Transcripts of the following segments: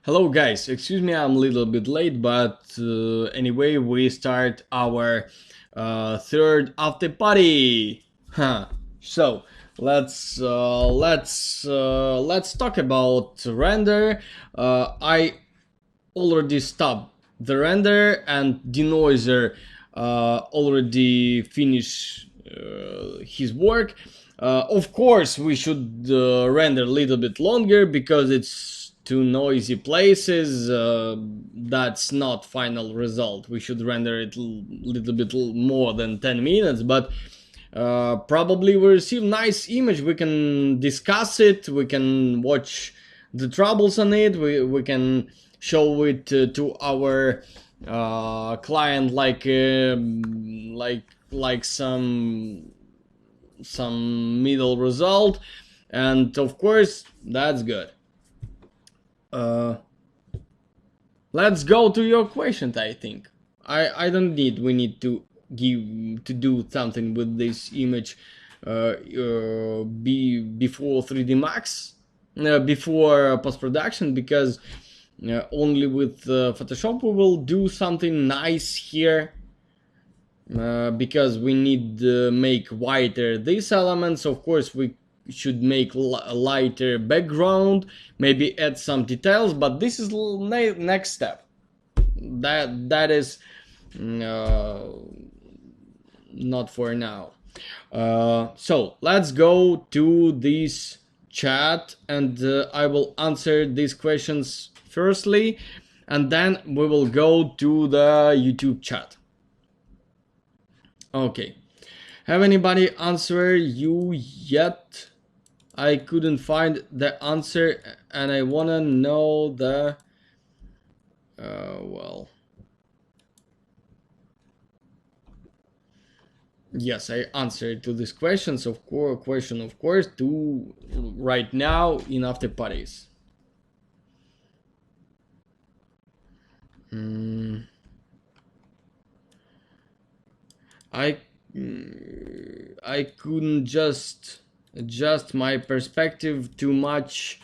Hello guys, excuse me, I'm a little bit late, but anyway, we start our third after party. Huh. So let's talk about render. I already stopped the render and denoiser already finished his work. Of course, we should render a little bit longer because it's two noisy places. That's not final result. We should render it a little bit more than 10 minutes, but probably we receive nice image. We can discuss it. We can watch the troubles on it. We can show it to our client like some middle result, and of course that's good. uh, let's go to your question. I think I don't need we need to do something with this image before 3D Max, before post-production, because only with Photoshop we will do something nice here, because we need to make whiter these elements. Of course, we should make a lighter background, maybe add some details, but this is next step. That is not for now. So let's go to this chat, and I will answer these questions firstly, and then we will go to the YouTube chat. Okay. Have anybody answered you yet? I couldn't find the answer and I wanna know the well. Yes, I answered to these questions, of course, to right now in after parties. I couldn't just adjust my perspective too much.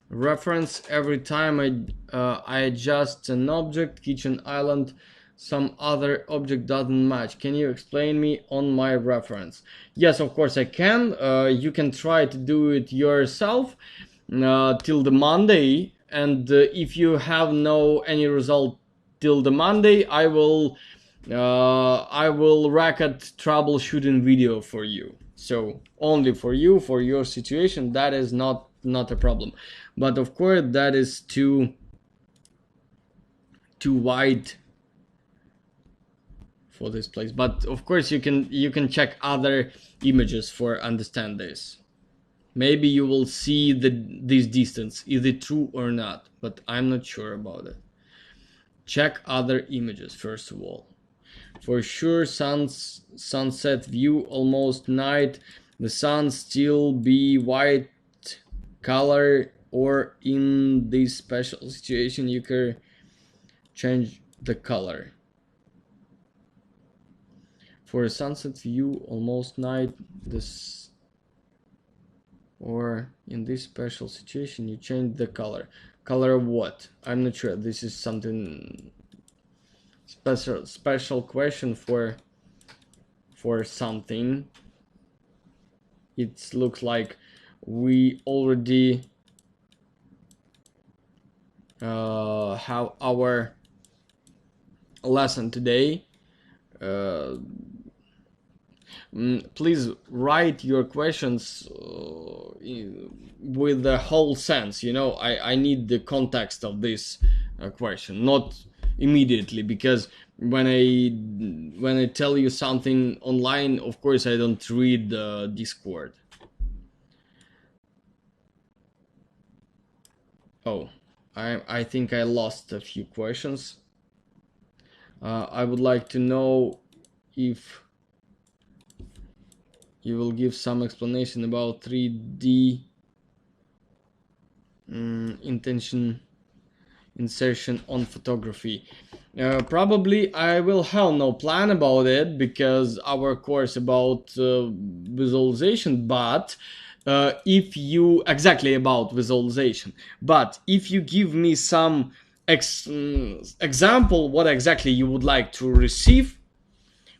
Reference every time I adjust an object, kitchen island, some other object doesn't match. Can you explain me on my reference? Yes, of course I can. You can try to do it yourself till the Monday, and if you have no any result till the Monday, I will record troubleshooting video for you. So only for you, for your situation, that is not a problem. But of course, that is too wide for this place. But of course, you can check other images for understand this. Maybe you will see this distance, is it true or not? But I'm not sure about it. Check other images first of all. For sure, sunset view, almost night. The sun still be white color, or in this special situation you can change the color. For a sunset view, almost night, this, or in this special situation you change the color. Color of what? I'm not sure. This is something special question for something. It looks like we already have our lesson today. Please write your questions with the whole sense. I need the context of this question, not immediately, because when I tell you something online, of course I don't read the Discord. Oh, I think I lost a few questions. I would like to know if you will give some explanation about 3D intention insertion on photography. Probably I will have no plan about it, because our course about visualization, but if you exactly about visualization, but if you give me some example what exactly you would like to receive,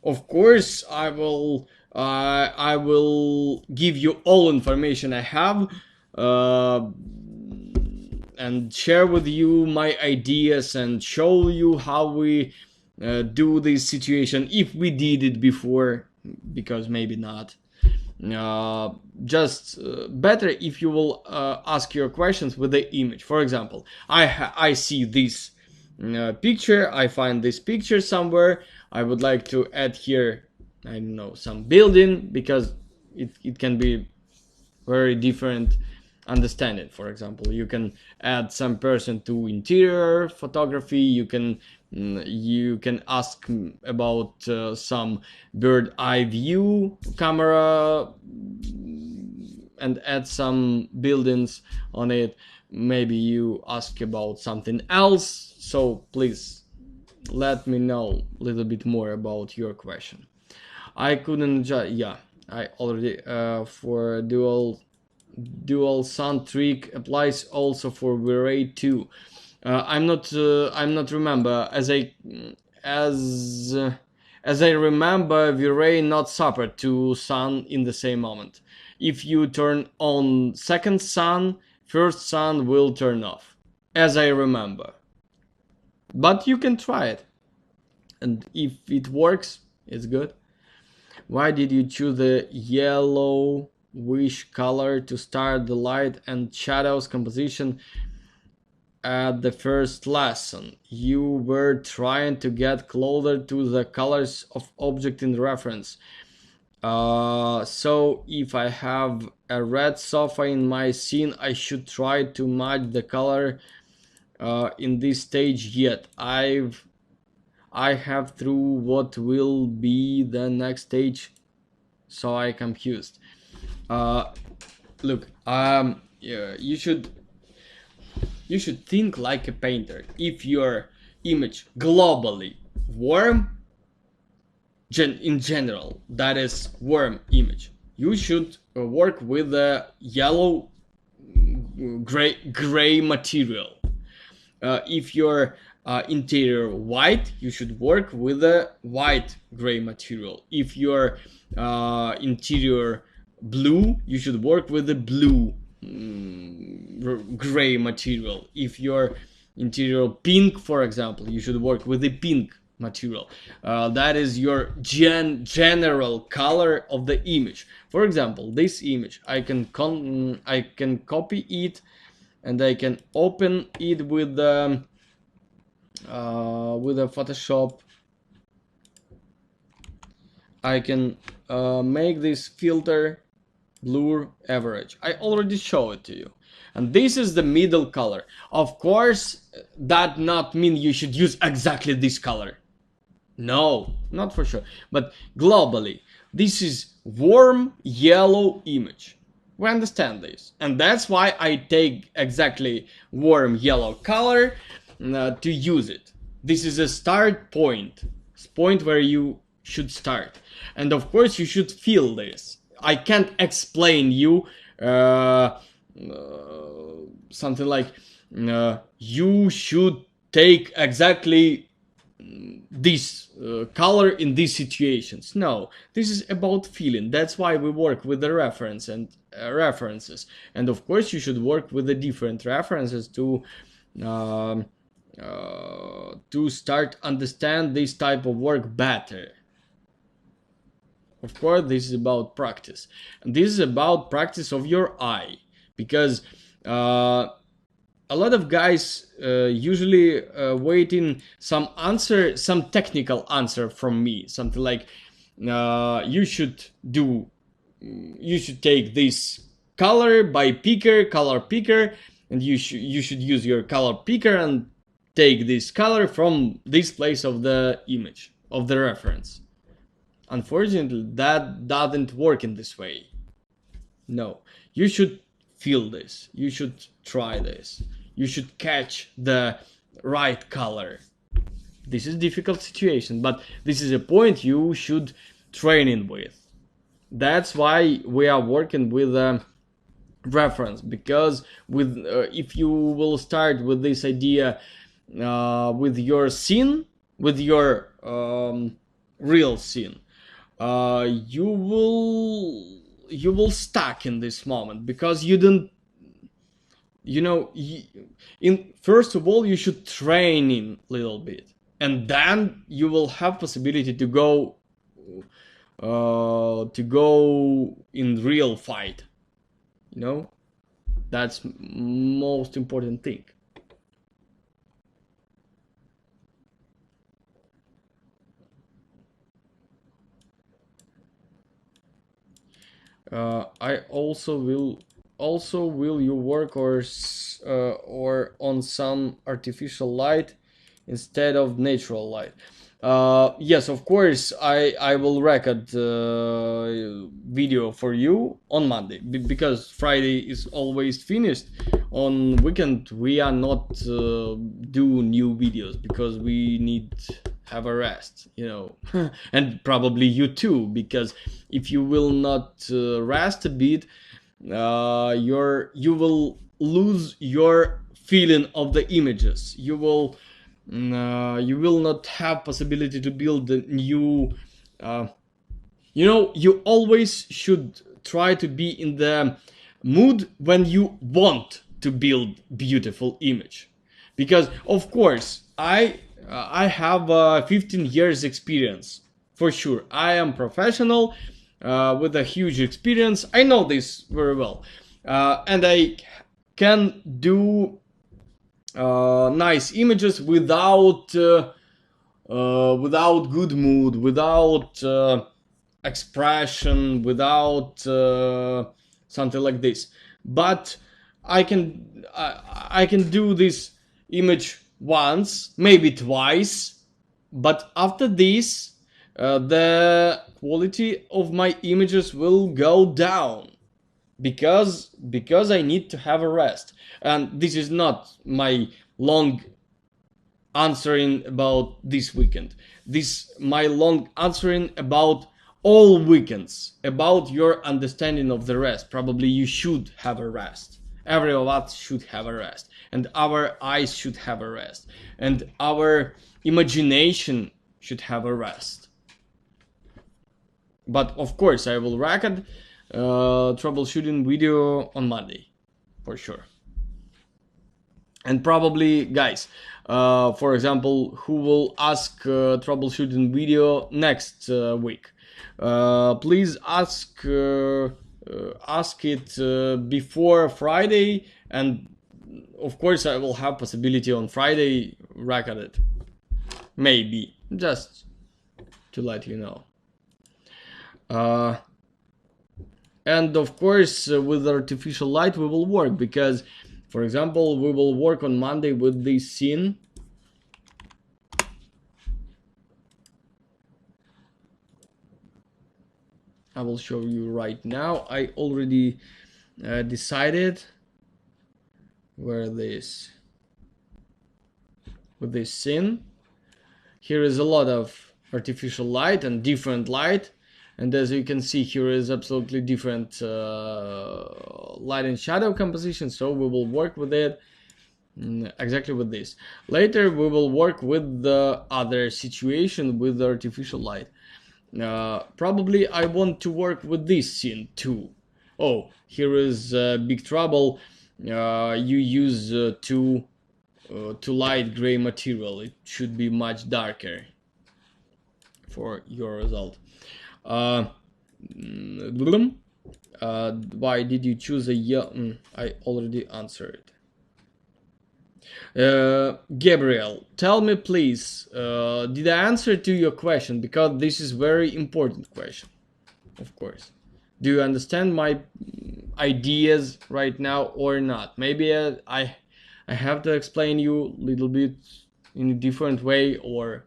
of course I will give you all information I have, uh, and share with you my ideas and show you how we do this situation if we did it before, because maybe not. uh, just better if you will ask your questions with the image. For example, I see this picture, I find this picture somewhere, I would like to add here, I don't know, some building, because it can be very different understanding. For example, you can add some person to interior photography, you can ask about some bird eye view camera and add some buildings on it. Maybe you ask about something else, so please let me know a little bit more about your question. I couldn't just, yeah, I already for dual sound trick applies also for V-Ray 2. I'm not remember as as I remember, V-Ray not support two sun in the same moment. If you turn on second sun, first sun will turn off, as I remember. But you can try it, and if it works, it's good. Why did you choose the yellowish color to start the light and shadows composition at the first lesson? You were trying to get closer to the colors of object in reference. So if I have a red sofa in my scene, I should try to match the color in this stage yet. I have through what will be the next stage, so I confused. Look, yeah, you should think like a painter. If your image globally warm, in general, that is warm image, you should work with a yellow gray material. If your interior white, you should work with a white gray material. If your interior blue, you should work with a blue gray material. If your interior pink, for example, you should work with the pink material. That is your general color of the image. For example, this image, I can copy it, and I can open it with a Photoshop. I can make this filter blur average. I already show it to you, and this is the middle color. Of course, that not mean you should use exactly this color. No, not for sure. But globally, this is warm yellow image. We understand this, and that's why I take exactly warm yellow color to use it. This is a start point where you should start, and of course you should feel this. I can't explain you something like you should take exactly this color in these situations. No, this is about feeling. That's why we work with the reference and references, and of course you should work with the different references to start understand this type of work better. Of course, this is about practice, and this is about practice of your eye, because a lot of guys usually waiting some answer, some technical answer from me, something like you should take this color by color picker, and you should use your color picker and take this color from this place of the image of the reference. Unfortunately, that doesn't work in this way. No, you should feel this. You should try this. You should catch the right color. This is a difficult situation, but this is a point you should train in with. That's why we are working with reference, because with if you will start with this idea with your scene, with your real scene, you will stuck in this moment, because you don't, you know, in first of all you should train in little bit, and then you will have possibility to go in real fight, you know. That's most important thing. I also will you work or on some artificial light instead of natural light? Yes, of course. I will record video for you on Monday, because Friday is always finished. On weekend we are not do new videos, because we need have a rest, you know. And probably you too, because if you will not rest a bit, you will lose your feeling of the images. You will not have possibility to build the new. You know, you always should try to be in the mood when you want to build beautiful image, because of course I have 15 years experience, for sure. I am professional with a huge experience. I know this very well, and I can do nice images without without good mood, without expression, without something like this. But I can do this image once, maybe twice, but after this, the quality of my images will go down, because I need to have a rest. And this is not my long answering about this weekend. This my long answering about all weekends, about your understanding of the rest. Probably you should have a rest. Every of us should have a rest, and our eyes should have a rest, and our imagination should have a rest. But of course, I will record troubleshooting video on Monday, for sure. And probably, guys, for example, who will ask troubleshooting video next week, please ask it before Friday, and of course I will have possibility on Friday record it, maybe, just to let you know. And of course, with artificial light we will work, because, for example, we will work on Monday with this scene. I will show you right now. I already decided where this with this scene. Here is a lot of artificial light and different light, and as you can see, here is absolutely different light and shadow composition. So we will work with it exactly with this. Later we will work with the other situation with the artificial light. Probably I want to work with this scene too. Oh, here is big trouble. You use too light gray material. It should be much darker for your result. Why did you choose a yellow? I already answered. Gabriel, tell me please, did I answer to your question? Because this is very important question, of course. Do you understand my ideas right now or not? Maybe I have to explain you a little bit in a different way, or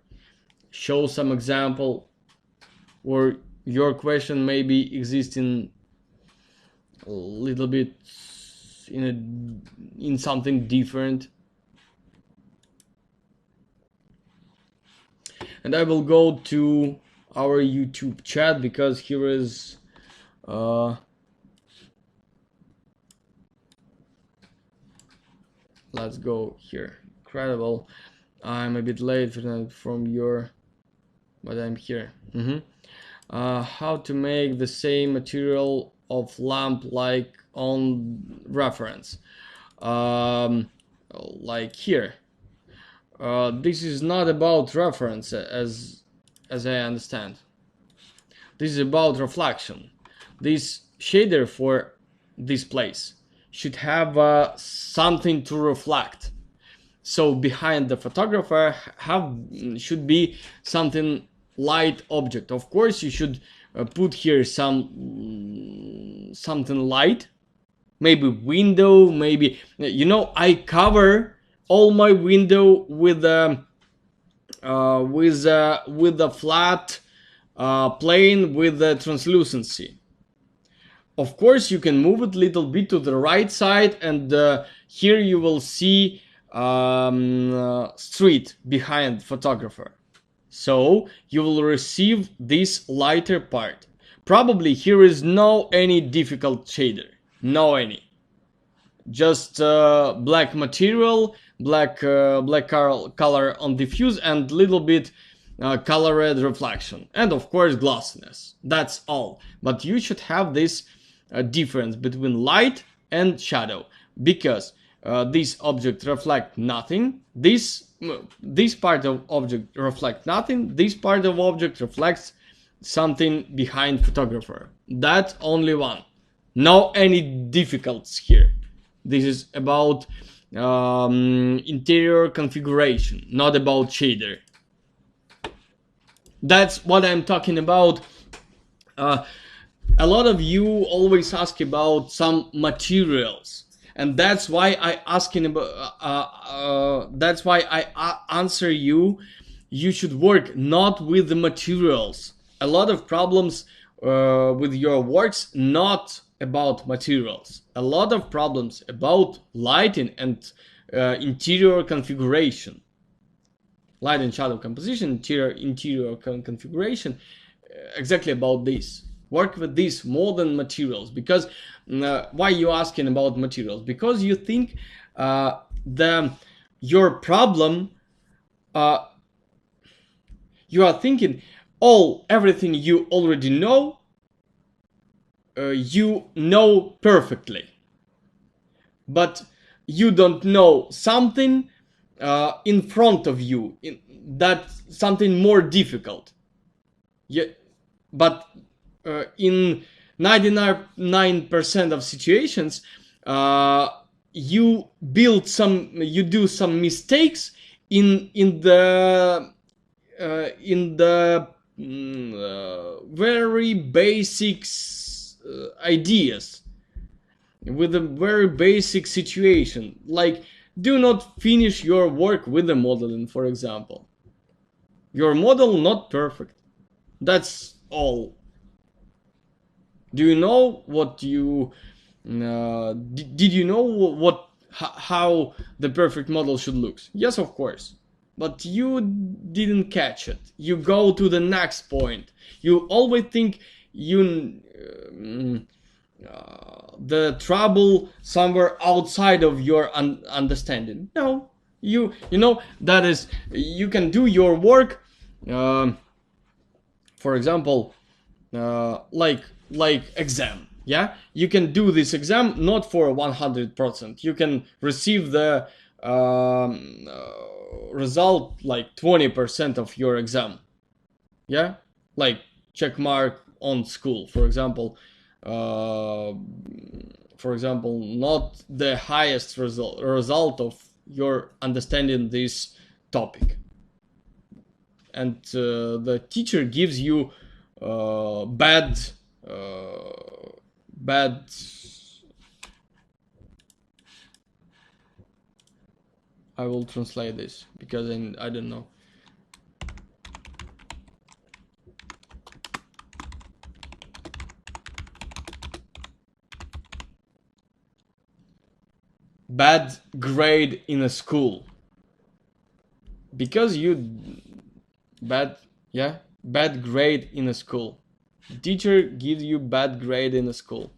show some example, or your question maybe exists in a little bit in something different. And I will go to our YouTube chat, because here is let's go here. Incredible. I'm a bit late from your, but I'm here. How to make the same material of lamp like on reference, like here. This is not about reference as I understand. This is about reflection. This shader for this place should have something to reflect. So behind the photographer should be something light object. Of course, you should put here something light, maybe window, maybe I cover all my window with a flat plane with the translucency. Of course, you can move it a little bit to the right side, and here you will see street behind photographer. So you will receive this lighter part. Probably here is no any difficult shader, no any. Just black material, black color on diffuse, and little bit colored reflection, and of course glossiness. That's all. But you should have this difference between light and shadow, because this object reflect nothing. This part of object reflect nothing. This part of object reflects something behind photographer. That's only one. No any difficulties here. This is about interior configuration, not about shader. That's what I'm talking about. A lot of you always ask about some materials, and that's why I asking about. That's why I answer you. You should work not with the materials. A lot of problems with your works not about materials. A lot of problems about lighting and interior configuration. Light and shadow composition, interior configuration, exactly about this. Work with this more than materials, because why you asking about materials? Because you think your problem, you are thinking everything you already know, you know perfectly, but you don't know something in front of you, that's something more difficult. Yeah, but in 99% of situations, you do some mistakes in the very basic ideas, with a very basic situation, like do not finish your work with the modeling, for example. Your model not perfect. That's all. Do you know what you did you know how the perfect model should look? Yes, of course. But you didn't catch it. You go to the next point. You always think the trouble somewhere outside of your understanding. No, you know that is, you can do your work. For example, like exam. Yeah, you can do this exam not for 100%. You can receive the result like 20% of your exam. Yeah, like check mark on school, for example. Not the highest result of your understanding this topic, and the teacher gives you bad I will translate this because I don't know. Bad grade in a school, because bad grade in a school. The teacher gives you bad grade in a school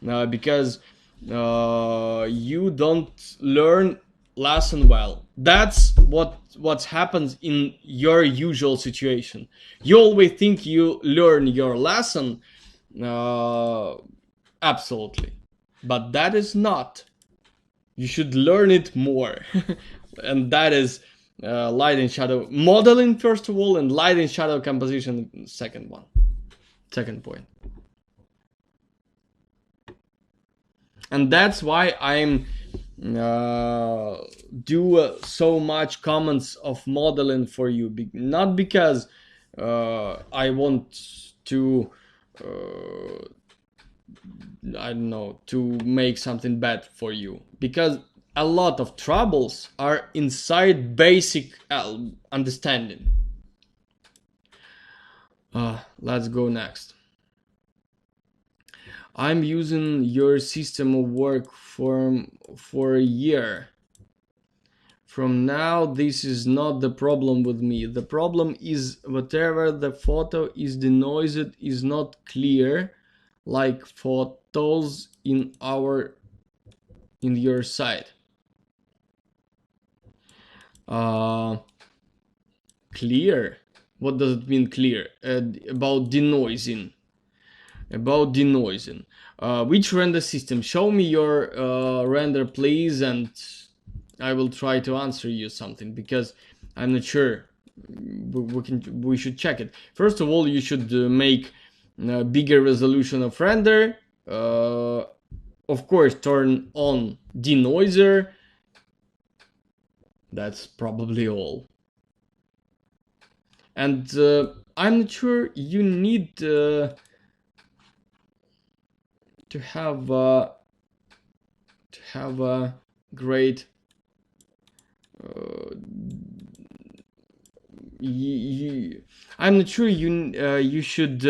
because you don't learn lesson well. That's what happens in your usual situation. You always think you learn your lesson, absolutely, but that is not. You should learn it more, and that is light and shadow modeling first of all, and light and shadow composition second point. And that's why I'm do so much comments of modeling for you, not because I want to I don't know, to make something bad for you, because a lot of troubles are inside basic understanding. Let's go next. I'm using your system of work for a year. From now, this is not the problem with me. The problem is whatever the photo is denoised is not clear, like photos in your site. Clear? What does it mean clear? About denoising. Which render system? Show me your render, please, and I will try to answer you something, because I'm not sure. We should check it. First of all, you should make a bigger resolution of render. Of course, turn on denoiser. That's probably all. And I'm not sure you need to have a great I'm not sure you should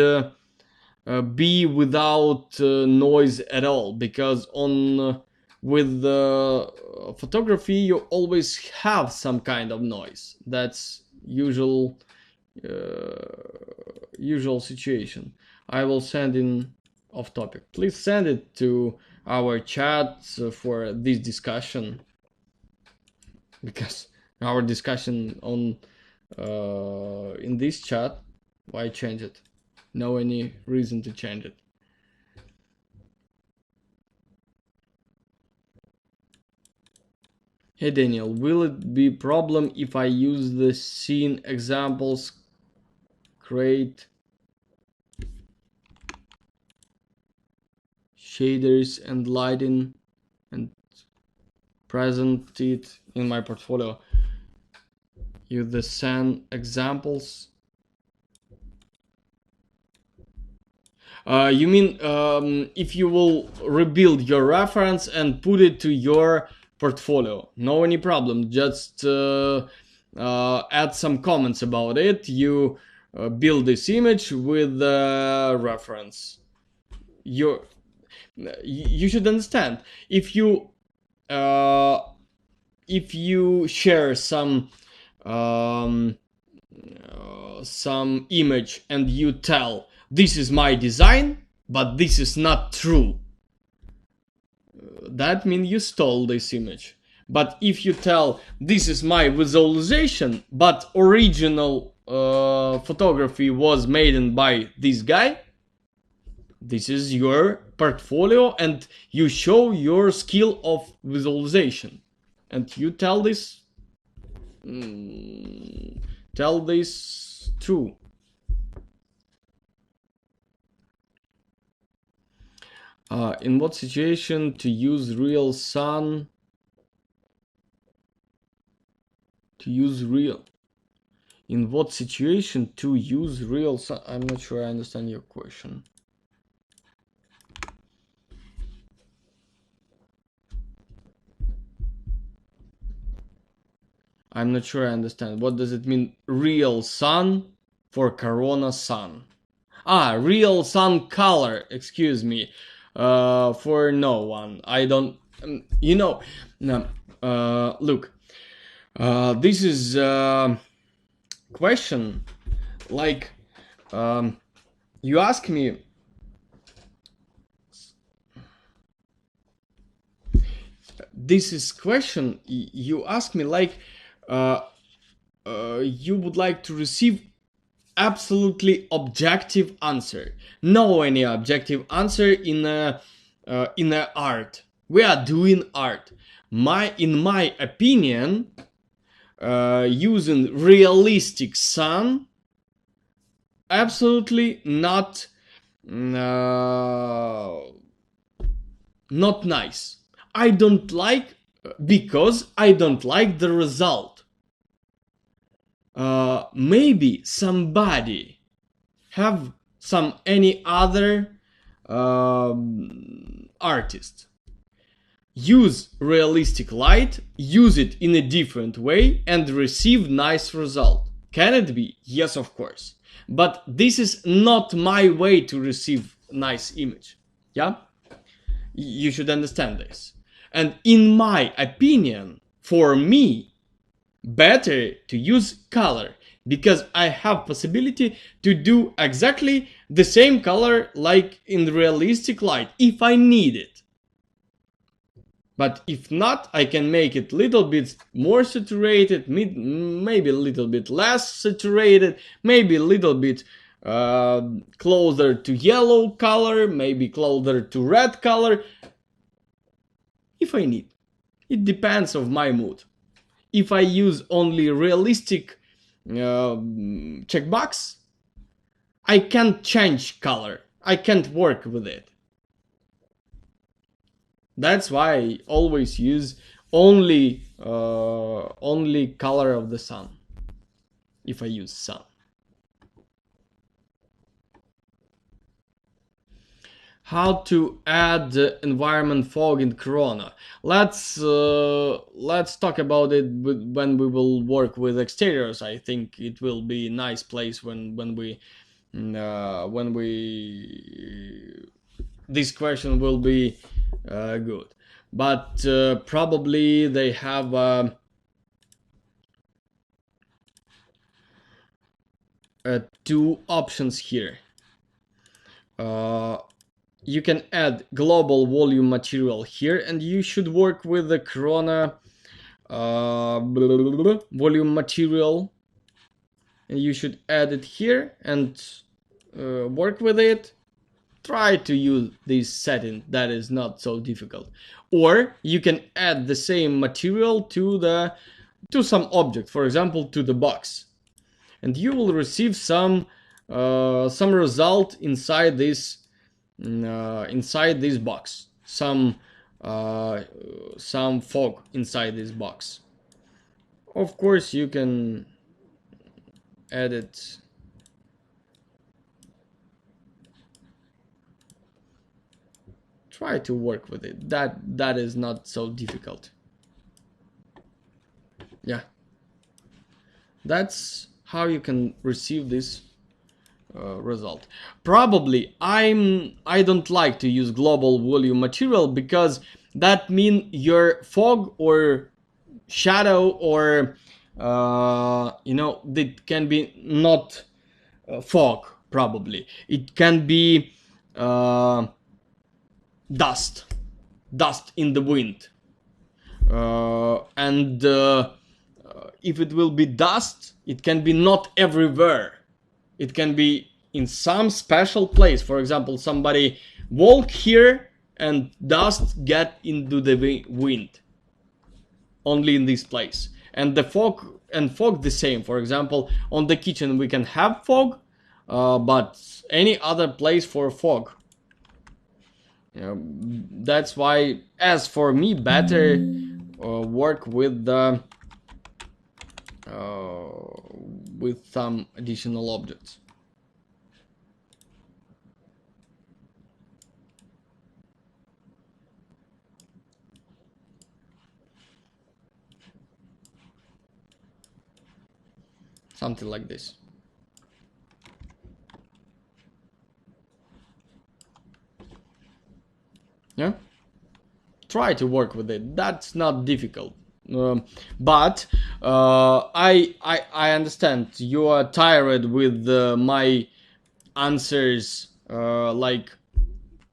be without noise at all, because on with photography you always have some kind of noise. That's usual situation. I will send in off topic. Please send it to our chat for this discussion, because our discussion on in this chat, why change it? No any reason to change it. Hey Daniel, will it be problem if I use the scene examples, create shaders and lighting and present it in my portfolio? Use the scene examples. You mean if you will rebuild your reference and put it to your portfolio? No any problem. Just add some comments about it. You build this image with the reference. You should understand, if you share some image and you tell this is my design but this is not true, that means you stole this image. But if you tell this is my visualization but original photography was made by this guy, this is your portfolio and you show your skill of visualization, and you tell this true. In what situation to use real sun? In what situation to use real sun? I'm not sure I understand your question. I'm not sure I understand. What does it mean? Real sun for Corona sun. Real sun color. Excuse me. For no one. I don't. No. Look. This is question. Like, you ask me. this is question you ask me like you would like to receive absolutely objective answer. No any objective answer in a art. We are doing art. In my opinion, using realistic sun absolutely not nice. I don't like because I don't like the result. Maybe somebody have some any other artist use realistic light, use it in a different way and receive nice result. Can it be? Yes, of course. But this is not my way to receive nice image. Yeah? You should understand this. And in my opinion, for me, better to use color because I have possibility to do exactly the same color like in realistic light if I need it. But if not, I can make it little bit more saturated, maybe a little bit less saturated, maybe a little bit closer to yellow color, maybe closer to red color, if I need. It depends of my mood. If I use only realistic checkbox, I can't change color. I can't work with it. That's why I always use only color of the sun. If I use sun. How to add environment fog in Corona? Let's talk about it when we will work with exteriors. I think it will be a nice place when we this question will be good. But probably they have two options here. You can add global volume material here, and you should work with the Corona volume material, and you should add it here and work with it. Try to use this setting, that is not so difficult. Or you can add the same material to some object, for example to the box, and you will receive some result inside this box, some fog inside this box. Of course you can add it try to work with it. That is not so difficult. Yeah, that's how you can receive this result. Probably I don't like to use global volume material because that means your fog or shadow or that can be not fog. Probably it can be dust in the wind, and if it will be dust, it can be not everywhere. It can be in some special place. For example, somebody walk here and dust get into the wind. Only in this place. And the fog the same. For example, on the kitchen we can have fog, but any other place for fog. That's why, as for me, better work with the with some additional objects. Something like this. Yeah, try to work with it. That's not difficult. But I understand you are tired with my answers. Like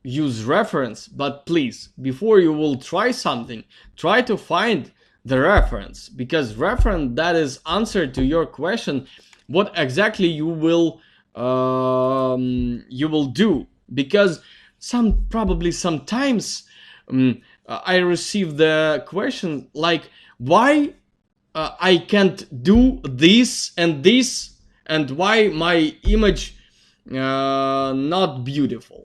use reference, but please, before you will try something, try to find the reference, because reference, that is answer to your question, what exactly you will do. Because probably sometimes I receive the question like, why I can't do this, and why my image not beautiful?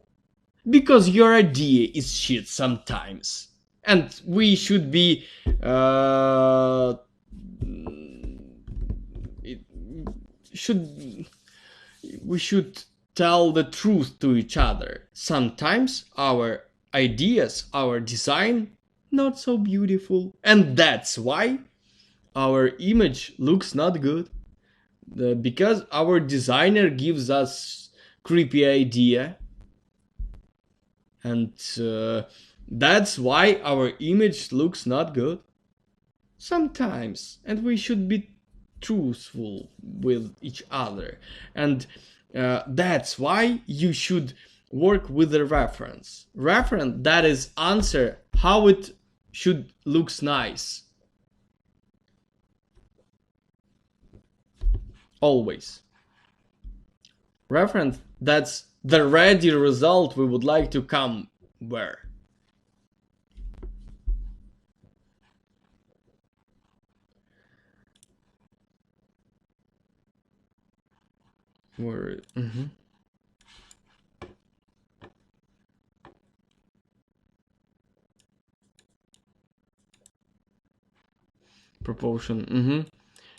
Because your idea is shit sometimes, and we should be it should we should tell the truth to each other. Sometimes our ideas, our design, not so beautiful, and that's why our image looks not good. Because our designer gives us creepy idea, and that's why our image looks not good sometimes, and we should be truthful with each other. And that's why you should work with a reference, that is answer how it should looks nice. Always reference, that's the ready result we would like to come where. Where proportion.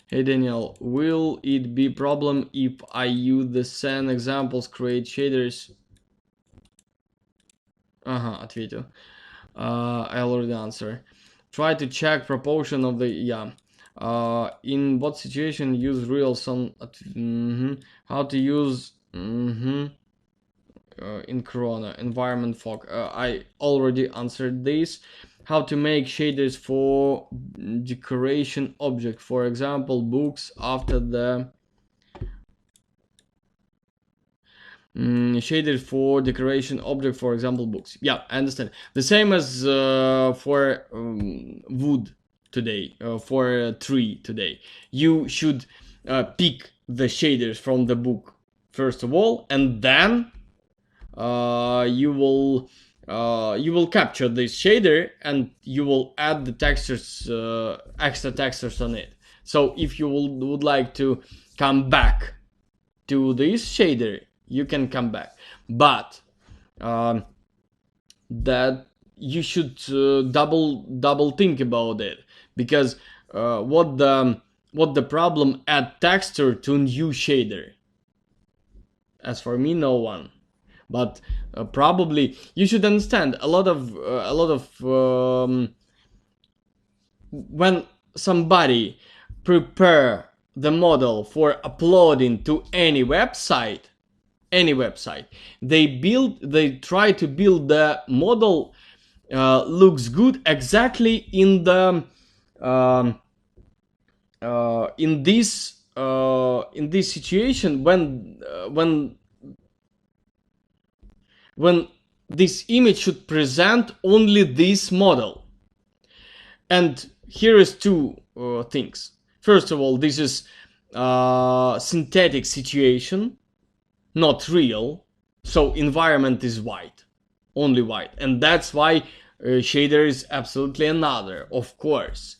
Hey Daniel, will it be problem if I use the same examples, create shaders? Ответил. I already answered. Try to check proportion of the, in what situation use real sun, how to use in Corona environment fog. I already answered this. How to make shaders for decoration object, for example books, after the shaded for decoration object, for example books. Yeah, I understand. The same as for wood today, for a tree today. You should pick the shaders from the book first of all, and then you will capture this shader, and you will add the textures, extra textures on it. So if you would like to come back to this shader, you can come back, but that you should double think about it, because what the problem add texture to new shader? As for me, no one. But probably you should understand a lot of when somebody prepare the model for uploading to any website, they try to build the model looks good exactly in the in this situation when this image should present only this model. And here is two things. First of all, this is synthetic situation, not real. So environment is white, only white, and that's why shader is absolutely another, of course.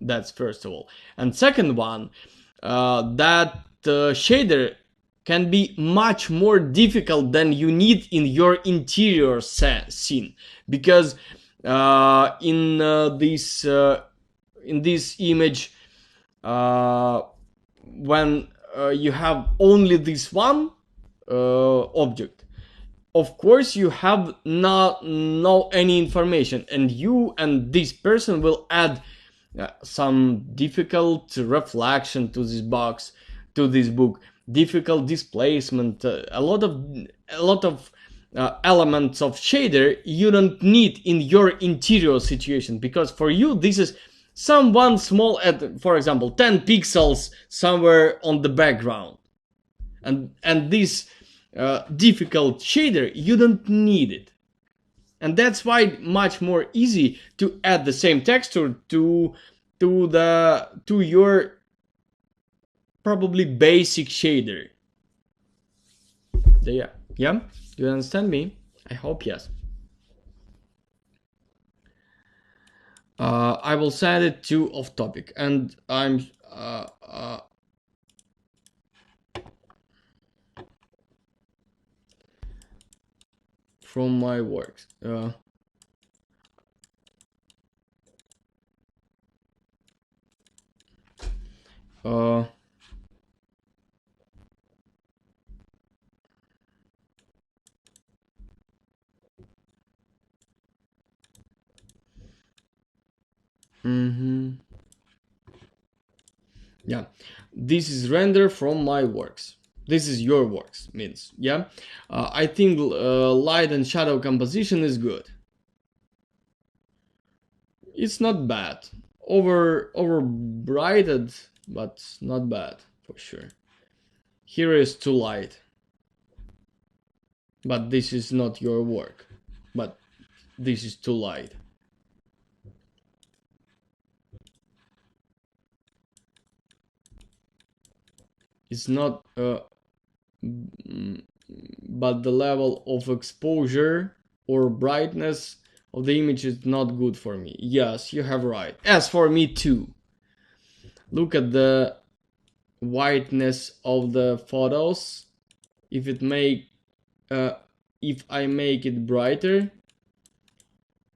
That's first of all. And second one, that shader can be much more difficult than you need in your interior scene, because in this image, when you have only this one object, of course you have no any information, and you and this person will add some difficult reflection to this box, to this book, difficult displacement, a lot of elements of shader you don't need in your interior situation, because for you this is someone small, at for example 10 pixels somewhere on the background, and this difficult shader you don't need it. And that's why much more easy to add the same texture to your probably basic shader. Yeah, yeah. Do you understand me? I hope yes. I will send it to off topic, and I'm from my works. Uh, mm-hmm. Yeah, this is render from my works. This is your works, means, yeah. I think light and shadow composition is good. It's not bad. Over brighted, but not bad for sure. Here is too light. But this is not your work. But this is too light. It's not but the level of exposure or brightness of the image is not good for me. Yes, you have right. As for me too. Look at the whiteness of the photos. If it make if I make it brighter,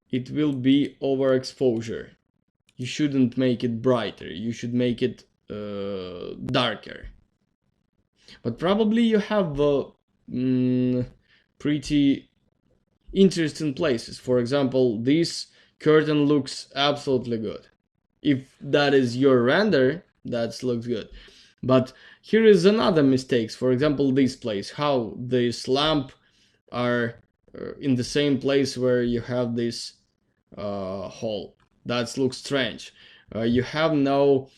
it will be overexposure. You shouldn't make it brighter. You should make it darker. But probably you have pretty interesting places. For example, this curtain looks absolutely good. If that is your render, that looks good. But here is another mistakes. For example, this place, how this lamp are in the same place where you have this hole. That looks strange. You have no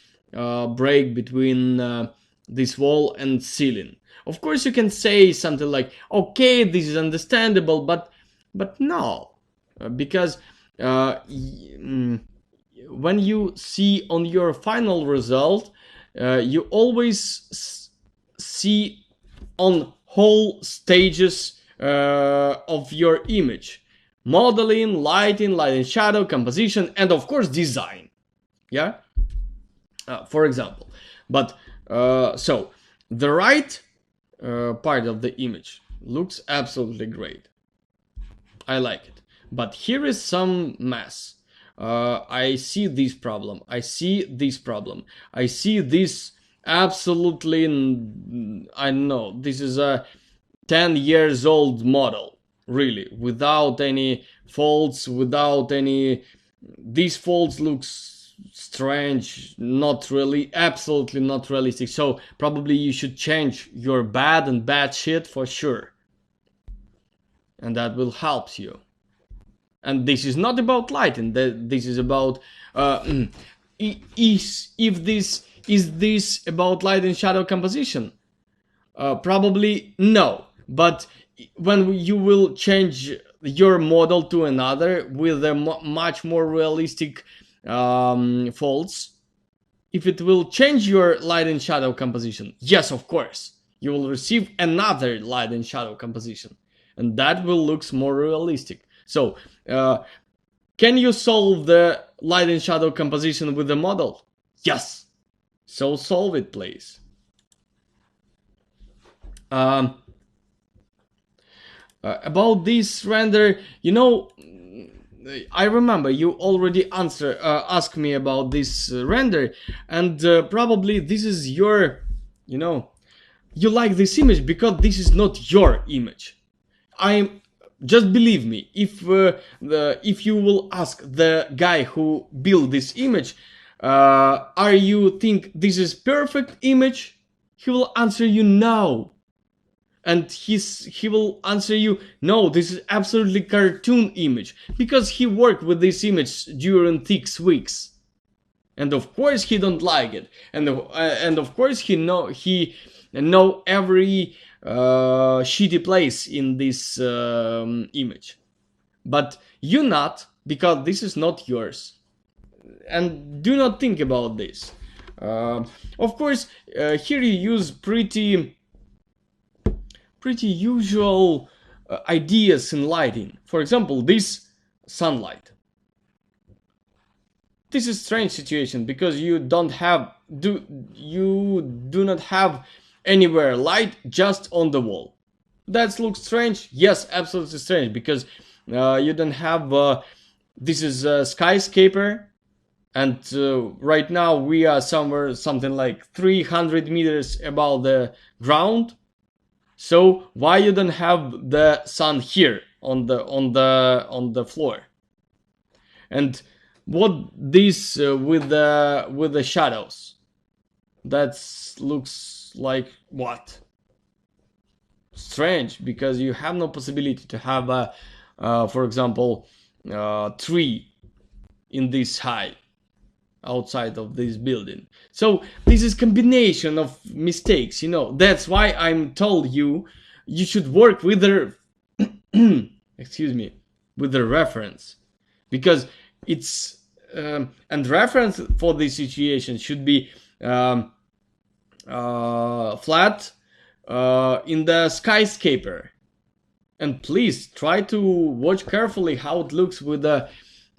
break between this wall and ceiling. Of course, you can say something like, "Okay, this is understandable," but no, because when you see on your final result, you always see on whole stages of your image: modeling, lighting, light and shadow, composition, and of course design. Yeah, for example. But so the right part of the image looks absolutely great. I like it. But here is some mess. I see this problem. I see this problem. I see this absolutely. I know this is a 10 years old model, really, without any faults, without any. These faults looks strange, not really, absolutely not realistic. So probably you should change your bad shit for sure, and that will help you. And this is not about lighting. This is about if this is this about light and shadow composition. Probably no. But when you will change your model to another with a much more realistic faults, if it will change your light and shadow composition, yes, of course, you will receive another light and shadow composition, and that will look more realistic. So, can you solve the light and shadow composition with the model? Yes. So solve it, please. About this render, I remember you already asked me about this render, and probably this is your, you like this image because this is not your image. I'm just believe me. If you will ask the guy who built this image, are you think this is perfect image? He will answer you no. And he will answer you, no, this is absolutely cartoon image, because he worked with this image during 6 weeks, and of course he don't like it, and of course he know every shitty place in this image. but you not, because this is not yours. And do not think about this. Of course, here you use pretty usual ideas in lighting. For example, this sunlight. This is a strange situation because you do not have anywhere light, just on the wall. That looks strange. Yes, absolutely strange, because you don't have this is a skyscraper, and right now we are somewhere something like 300 meters above the ground. So why you don't have the sun here on the floor? And what this with the shadows? That looks like what? Strange, because you have no possibility to have a, for example, tree in this height outside of this building. So this is combination of mistakes, That's why I'm told you should work with the excuse me, with the reference, because it's and reference for this situation should be flat in the skyscraper. And please try to watch carefully how it looks with the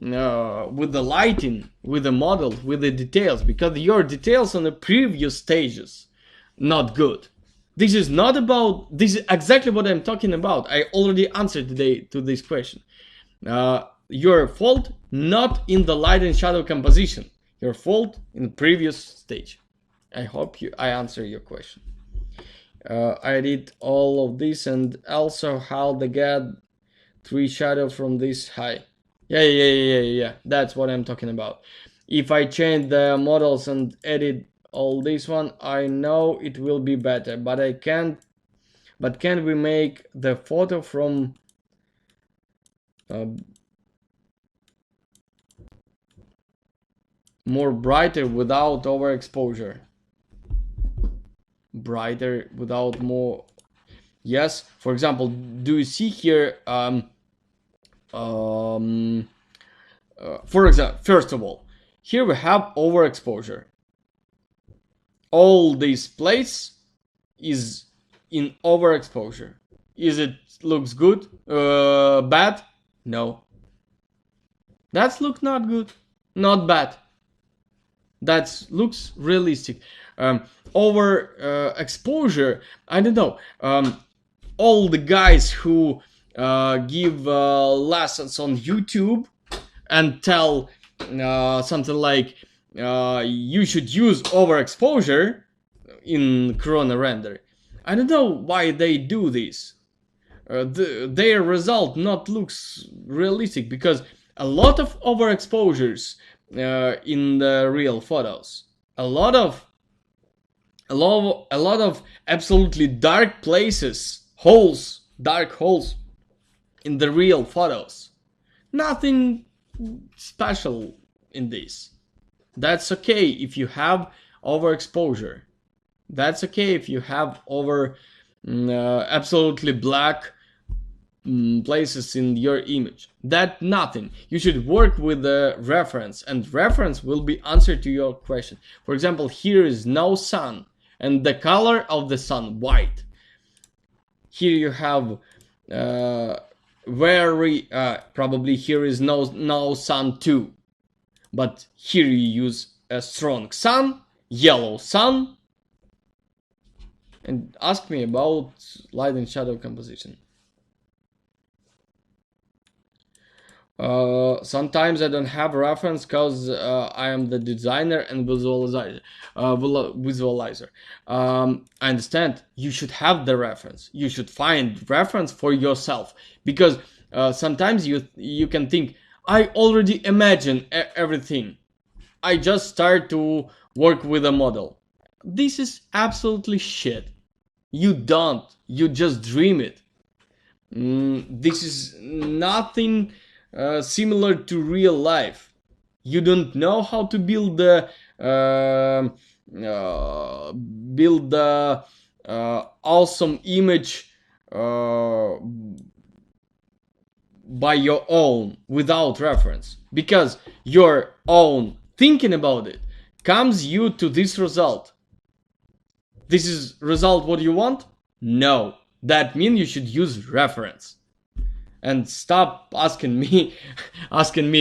lighting, with the model, with the details, because your details on the previous stages not good. This is not about, this is exactly what I'm talking about. I already answered today to this question. Your fault not in the light and shadow composition. Your fault in the previous stage. I hope I answer your question. I did all of this, and also how they get 3 shadow from this high. Yeah. That's what I'm talking about. If I change the models and edit all this one, I know it will be better, but I can't. But can we make the photo from more brighter without overexposure? Brighter without more? Yes. For example, do you see here? For example, first of all, here we have overexposure. All this place is in overexposure. Is it looks good? Bad? No. That looks not good, not bad. That looks realistic. Overexposure, I don't know. All the guys who give lessons on YouTube and tell something like you should use overexposure in Corona render. I don't know why they do this. Their result not looks realistic, because a lot of overexposures in the real photos, a lot of absolutely dark places, dark holes in the real photos. Nothing special in this. That's okay if you have overexposure. That's okay if you have absolutely black places in your image. That nothing. You should work with the reference, and reference will be answer to your question. For example, here is no sun, and the color of the sun white. Here you have very probably here is no sun too, but here you use a strong sun, yellow sun. And ask me about light and shadow composition. Sometimes I don't have a reference because I am the designer and visualizer. I understand. You should have the reference. You should find reference for yourself, because sometimes you can think, I already imagine everything. I just start to work with a model. This is absolutely shit. You don't. You just dream it. This is nothing similar to real life. You don't know how to build the awesome image by your own without reference, because your own thinking about it comes you to this result. This is result what you want? No. That means you should use reference. And stop asking me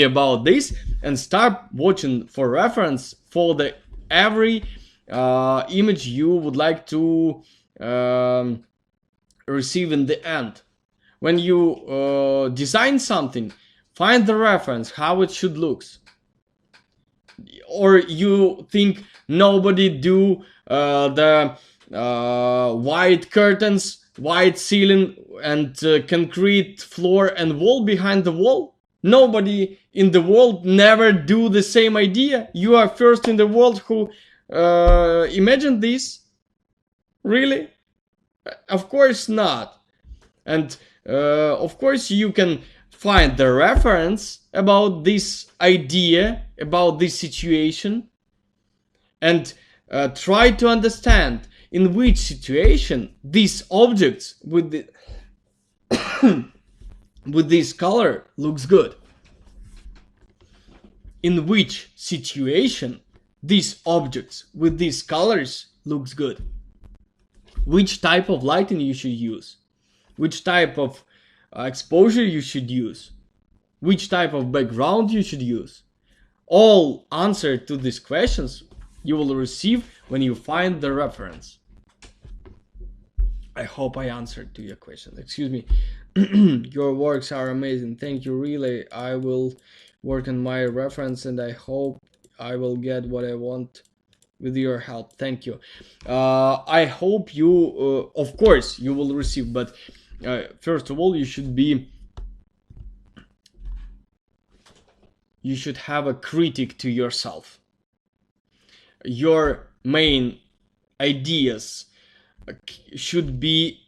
about this, and start watching for reference for the every image you would like to receive in the end. When you design something, find the reference how it should look. Or you think nobody do the white curtains, white ceiling, and concrete floor and wall behind the wall? Nobody in the world never do the same idea. You are first in the world who imagined this? Really? Of course not. And of course you can find the reference about this idea, about this situation, and try to understand in which situation these objects with the with this color looks good. In which situation these objects with these colors looks good. Which type of lighting you should use. Which type of exposure you should use. Which type of background you should use. All answer to these questions you will receive when you find the reference. I hope I answered to your question. Excuse me. Your works are amazing. Thank you, really. I will work on my reference and I hope I will get what I want with your help. Thank you. I hope you, of course, you will receive, but first of all, you should have a critic to yourself. Your main ideas should be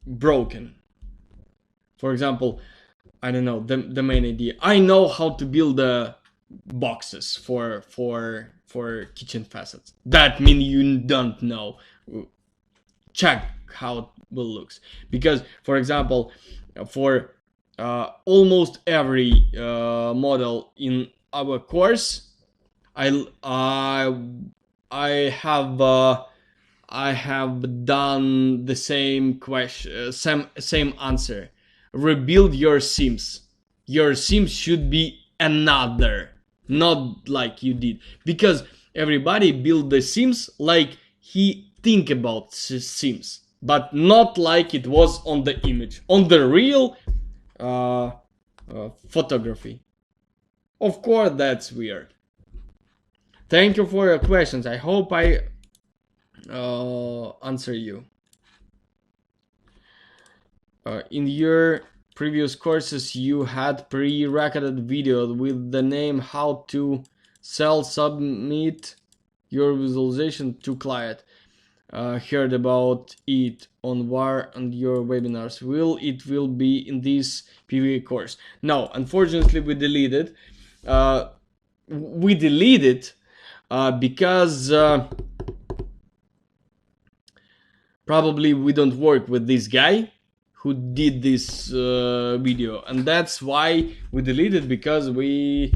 broken. For example, I don't know, the main idea. I know how to build boxes for kitchen facets. That means you don't know. Check how it will looks. Because, for example, for almost every model in our course, I have done the same question, same answer. Rebuild your Sims. Your Sims should be another, not like you did, because everybody build the Sims like he think about Sims, but not like it was on the image, on the real photography. Of course, that's weird. Thank you for your questions. I hope I answer you. In your previous courses, you had pre-recorded videos with the name how to submit your visualization to client. Heard about it on WAR and your webinars. It will be in this PV course? No, unfortunately we deleted. Because probably we don't work with this guy who did this video, and that's why we deleted, because we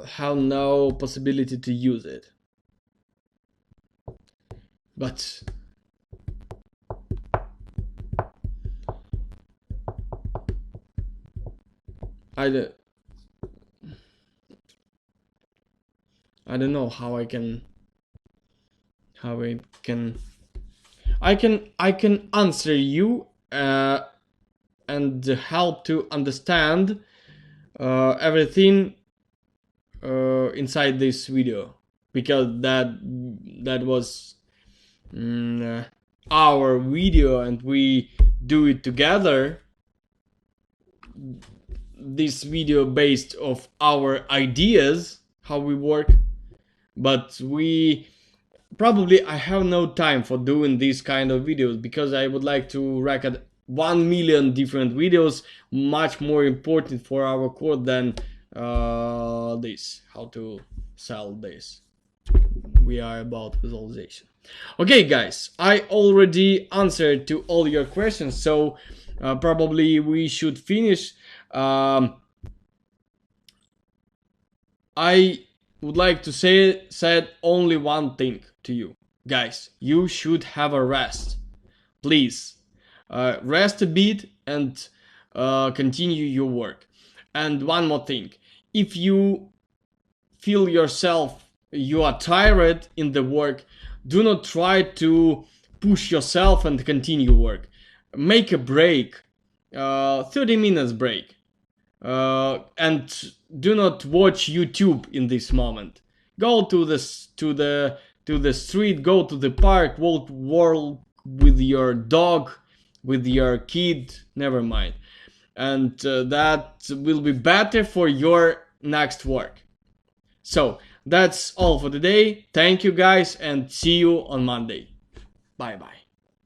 have no possibility to use it. But I don't know how I can answer you and help to understand everything inside this video, because that was our video and we do it together. This video based of our ideas, how we work, but I have no time for doing these kind of videos, because I would like to record 1 million different videos, much more important for our course than this, how to sell this. We are about visualization. Okay guys, I already answered to all your questions, so probably we should finish. I would like to said only one thing to you guys. You should have a rest, please. Rest a bit and continue your work. And one more thing, if you feel yourself you are tired in the work, do not try to push yourself and continue work. Make a break, 30 minutes break, and do not watch YouTube in this moment. Go to the street, go to the park, walk with your dog, with your kid, never mind, and that will be better for your next work. So that's all for today. Thank you guys, and see you on Monday. Bye bye.